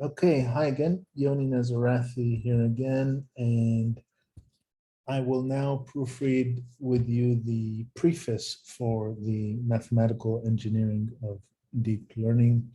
Okay, hi again. Yoni Nazarathi here again, and I will now proofread with you the preface for the Mathematical Engineering of Deep Learning,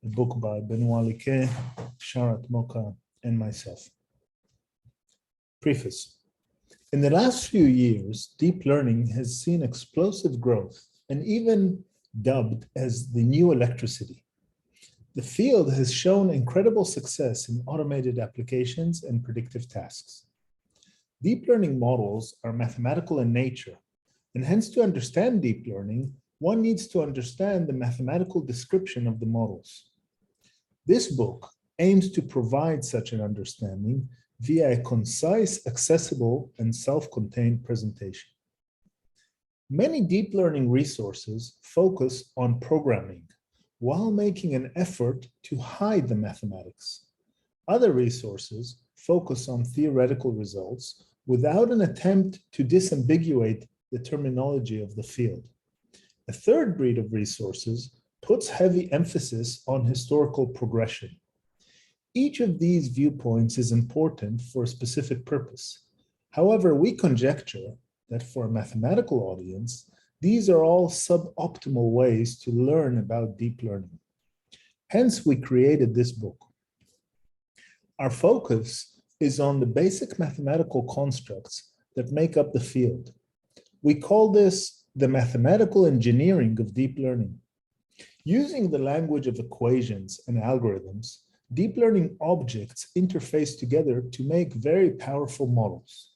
a book by Benoit Liquet, Sharat Moka, and myself. Preface. In the last few years, deep learning has seen explosive growth and even dubbed as the new electricity. The field has shown incredible success in automated applications and predictive tasks. Deep learning models are mathematical in nature, and hence to understand deep learning, one needs to understand the mathematical description of the models. This book aims to provide such an understanding via a concise, accessible, and self-contained presentation. Many deep learning resources focus on programming, while making an effort to hide the mathematics. Other resources focus on theoretical results without an attempt to disambiguate the terminology of the field. A third breed of resources puts heavy emphasis on historical progression. Each of these viewpoints is important for a specific purpose. However, we conjecture that for a mathematical audience, these are all suboptimal ways to learn about deep learning. Hence, we created this book. Our focus is on the basic mathematical constructs that make up the field. We call this the mathematical engineering of deep learning. Using the language of equations and algorithms, deep learning objects interface together to make very powerful models.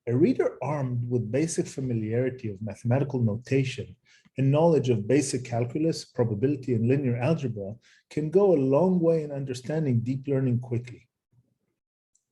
A reader armed with basic familiarity of mathematical notation and knowledge of basic calculus, probability, and linear algebra can go a long way in understanding deep learning quickly.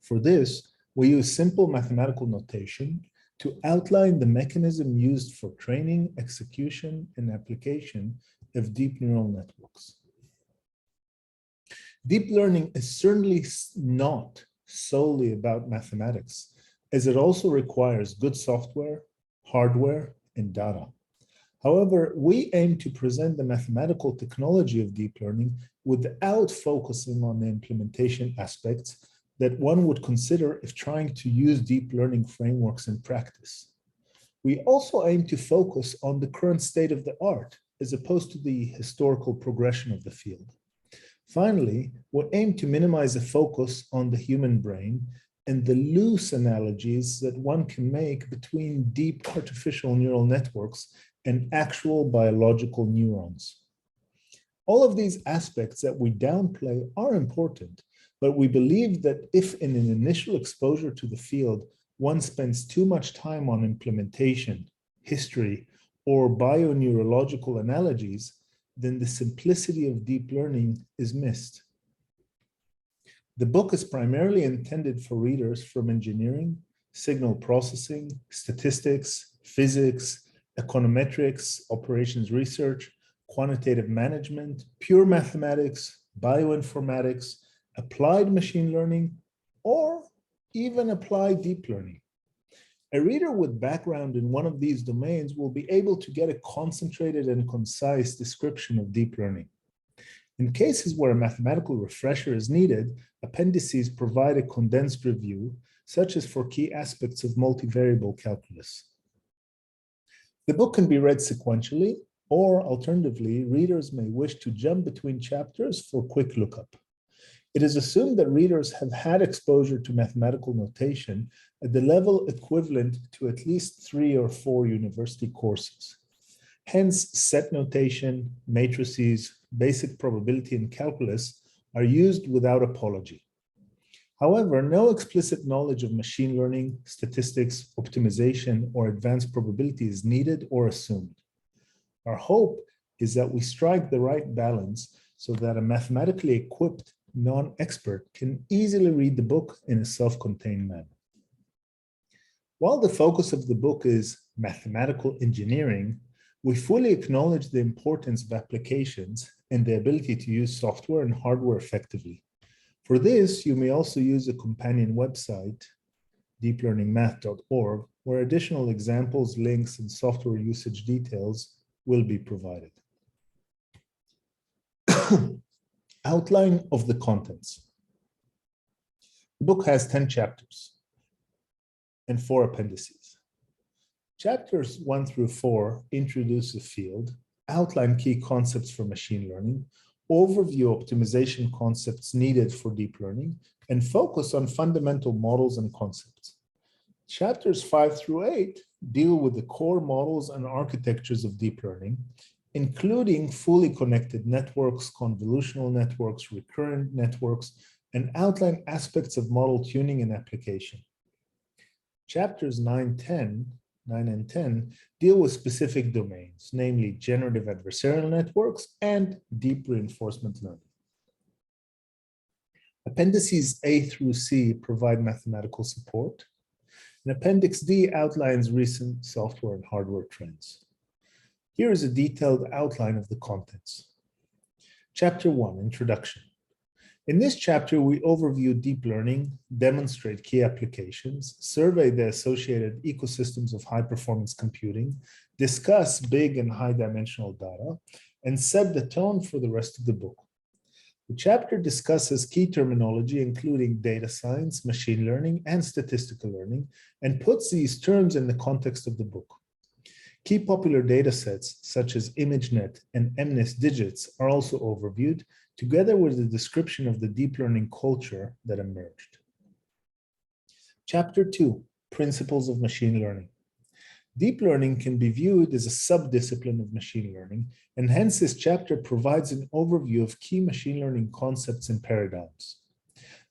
For this, we use simple mathematical notation to outline the mechanism used for training, execution, and application of deep neural networks. Deep learning is certainly not solely about mathematics, as it also requires good software, hardware, and data. However, we aim to present the mathematical technology of deep learning without focusing on the implementation aspects that one would consider if trying to use deep learning frameworks in practice. We also aim to focus on the current state of the art, as opposed to the historical progression of the field. Finally, we aim to minimize the focus on the human brain and the loose analogies that one can make between deep artificial neural networks and actual biological neurons. All of these aspects that we downplay are important, but we believe that if in an initial exposure to the field, one spends too much time on implementation, history, or bioneurological analogies, then the simplicity of deep learning is missed. The book is primarily intended for readers from engineering, signal processing, statistics, physics, econometrics, operations research, quantitative management, pure mathematics, bioinformatics, applied machine learning, or even applied deep learning. A reader with background in one of these domains will be able to get a concentrated and concise description of deep learning. In cases where a mathematical refresher is needed, appendices provide a condensed review, such as for key aspects of multivariable calculus. The book can be read sequentially, or alternatively, readers may wish to jump between chapters for quick lookup. It is assumed that readers have had exposure to mathematical notation at the level equivalent to at least 3 or 4 university courses. Hence, set notation, matrices, basic probability, and calculus are used without apology. However, no explicit knowledge of machine learning, statistics, optimization, or advanced probability is needed or assumed. Our hope is that we strike the right balance so that a mathematically equipped non-expert can easily read the book in a self-contained manner. While the focus of the book is mathematical engineering, we fully acknowledge the importance of applications and the ability to use software and hardware effectively. For this, you may also use a companion website, deeplearningmath.org, where additional examples, links, and software usage details will be provided. Outline of the contents. The book has 10 chapters and 4 appendices. Chapters 1 through 4 introduce the field, outline key concepts for machine learning, overview optimization concepts needed for deep learning, and focus on fundamental models and concepts. Chapters 5 through 8 deal with the core models and architectures of deep learning, including fully connected networks, convolutional networks, recurrent networks, and outline aspects of model tuning and application. Chapters 9 and 10 deal with specific domains, namely generative adversarial networks and deep reinforcement learning. Appendices A through C provide mathematical support, and Appendix D outlines recent software and hardware trends. Here is a detailed outline of the contents. Chapter 1, Introduction. In this chapter, we overview deep learning, demonstrate key applications, survey the associated ecosystems of high-performance computing, discuss big and high-dimensional data, and set the tone for the rest of the book. The chapter discusses key terminology, including data science, machine learning, and statistical learning, and puts these terms in the context of the book. Key popular data sets, such as ImageNet and MNIST digits, are also overviewed, together with the description of the deep learning culture that emerged. Chapter 2, Principles of Machine Learning. Deep learning can be viewed as a sub-discipline of machine learning, and hence this chapter provides an overview of key machine learning concepts and paradigms.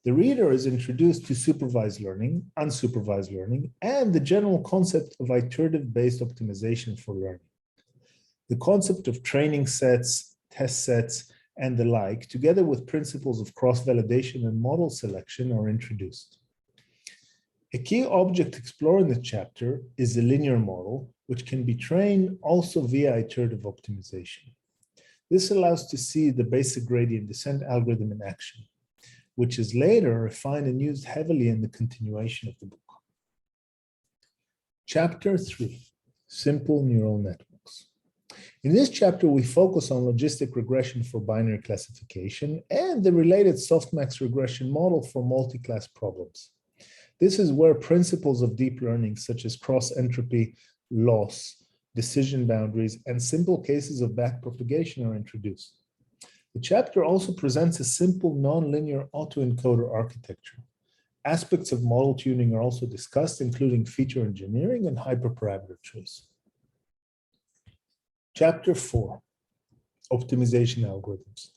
The reader is introduced to supervised learning, unsupervised learning, and the general concept of iterative-based optimization for learning. The concept of training sets, test sets, and the like, together with principles of cross-validation and model selection, are introduced. A key object explored in the chapter is a linear model, which can be trained also via iterative optimization. This allows to see the basic gradient descent algorithm in action, which is later refined and used heavily in the continuation of the book. Chapter 3, Simple Neural Networks. In this chapter, we focus on logistic regression for binary classification and the related softmax regression model for multi-class problems. This is where principles of deep learning, such as cross-entropy, loss, decision boundaries, and simple cases of backpropagation are introduced. The chapter also presents a simple nonlinear autoencoder architecture. Aspects of model tuning are also discussed, including feature engineering and hyperparameter choice. Chapter 4, Optimization Algorithms.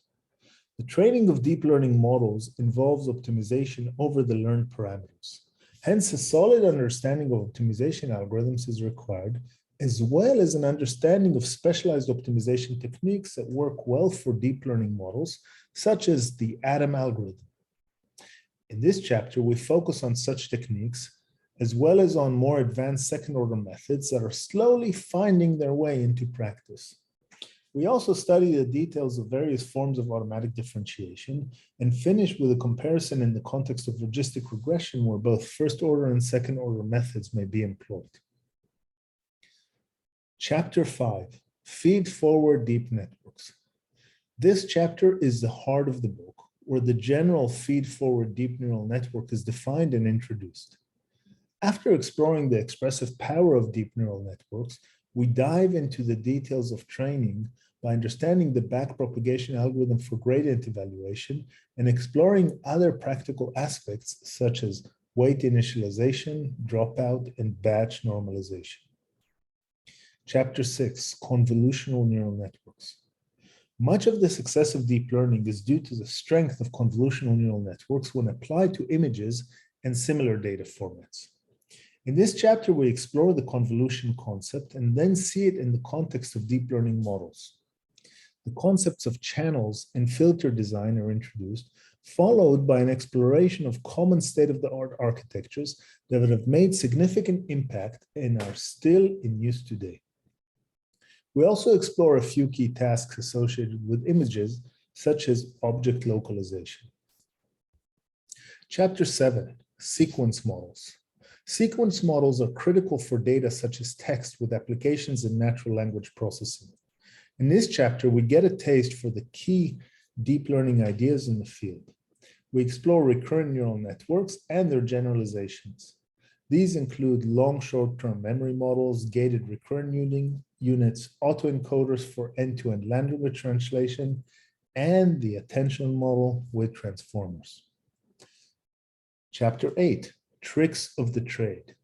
The training of deep learning models involves optimization over the learned parameters. Hence, a solid understanding of optimization algorithms is required, as well as an understanding of specialized optimization techniques that work well for deep learning models, such as the ADAM algorithm. In this chapter, we focus on such techniques, as well as on more advanced second-order methods that are slowly finding their way into practice. We also study the details of various forms of automatic differentiation and finish with a comparison in the context of logistic regression, where both first-order and second-order methods may be employed. Chapter 5, Feed-Forward Deep Networks. This chapter is the heart of the book, where the general feed-forward deep neural network is defined and introduced. After exploring the expressive power of deep neural networks, we dive into the details of training by understanding the backpropagation algorithm for gradient evaluation and exploring other practical aspects such as weight initialization, dropout, and batch normalization. Chapter 6, Convolutional Neural Networks. Much of the success of deep learning is due to the strength of convolutional neural networks when applied to images and similar data formats. In this chapter, we explore the convolution concept and then see it in the context of deep learning models. The concepts of channels and filter design are introduced, followed by an exploration of common state-of-the-art architectures that have made significant impact and are still in use today. We also explore a few key tasks associated with images, such as object localization. Chapter 7, Sequence Models. Sequence models are critical for data such as text with applications in natural language processing. In this chapter, we get a taste for the key deep learning ideas in the field. We explore recurrent neural networks and their generalizations. These include long short-term memory models, gated recurrent units, autoencoders for end-to-end language translation, and the attention model with transformers. Chapter 8, Tricks of the Trade.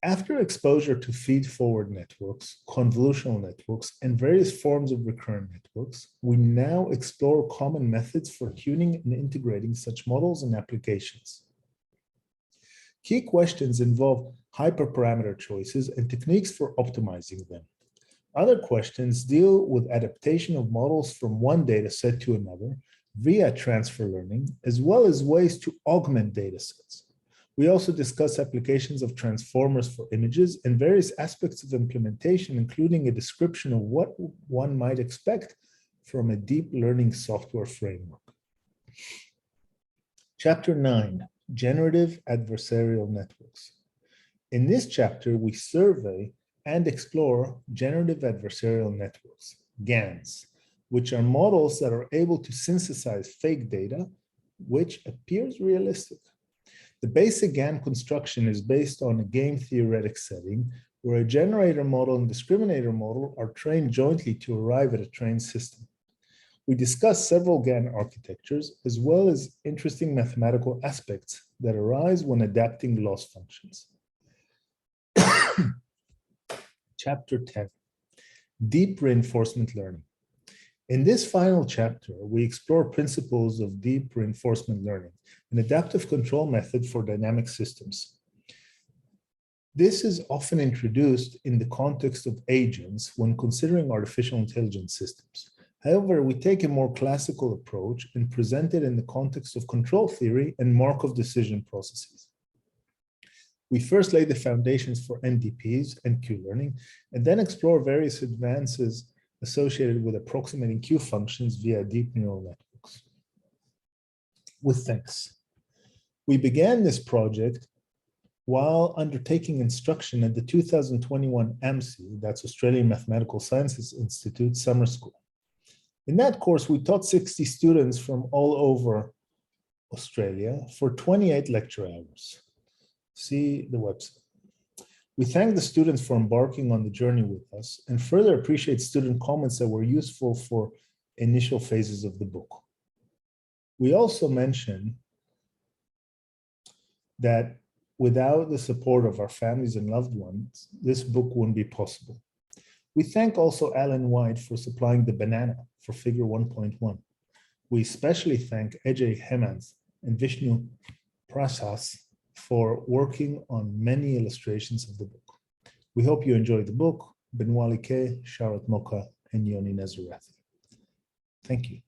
After exposure to feed-forward networks, convolutional networks, and various forms of recurrent networks, we now explore common methods for tuning and integrating such models and applications. Key questions involve hyperparameter choices and techniques for optimizing them. Other questions deal with adaptation of models from one dataset to another via transfer learning, as well as ways to augment datasets. We also discuss applications of transformers for images and various aspects of implementation, including a description of what one might expect from a deep learning software framework. Chapter 9, Generative Adversarial Networks. In this chapter, we survey and explore generative adversarial networks, GANs, which are models that are able to synthesize fake data, which appears realistic. The basic GAN construction is based on a game theoretic setting where a generator model and discriminator model are trained jointly to arrive at a trained system. We discuss several GAN architectures as well as interesting mathematical aspects that arise when adapting loss functions. Chapter 10, Deep Reinforcement Learning. In this final chapter, we explore principles of deep reinforcement learning, an adaptive control method for dynamic systems. This is often introduced in the context of agents when considering artificial intelligence systems. However, we take a more classical approach and present it in the context of control theory and Markov decision processes. We first lay the foundations for NDPs and Q-learning, and then explore various advances associated with approximating Q functions via deep neural networks. With thanks. We began this project while undertaking instruction at the 2021 AMSI, that's Australian Mathematical Sciences Institute Summer School. In that course, we taught 60 students from all over Australia for 28 lecture hours. See the website. We thank the students for embarking on the journey with us and further appreciate student comments that were useful for initial phases of the book. We also mention that without the support of our families and loved ones, this book wouldn't be possible. We thank also Alan White for supplying the banana for figure 1.1. We especially thank Ajay Hemant and Vishnu Prasas for working on many illustrations of the book. We hope you enjoyed the book. Benwali K, Sharat Moka, and Yoni Nazarathi. Thank you.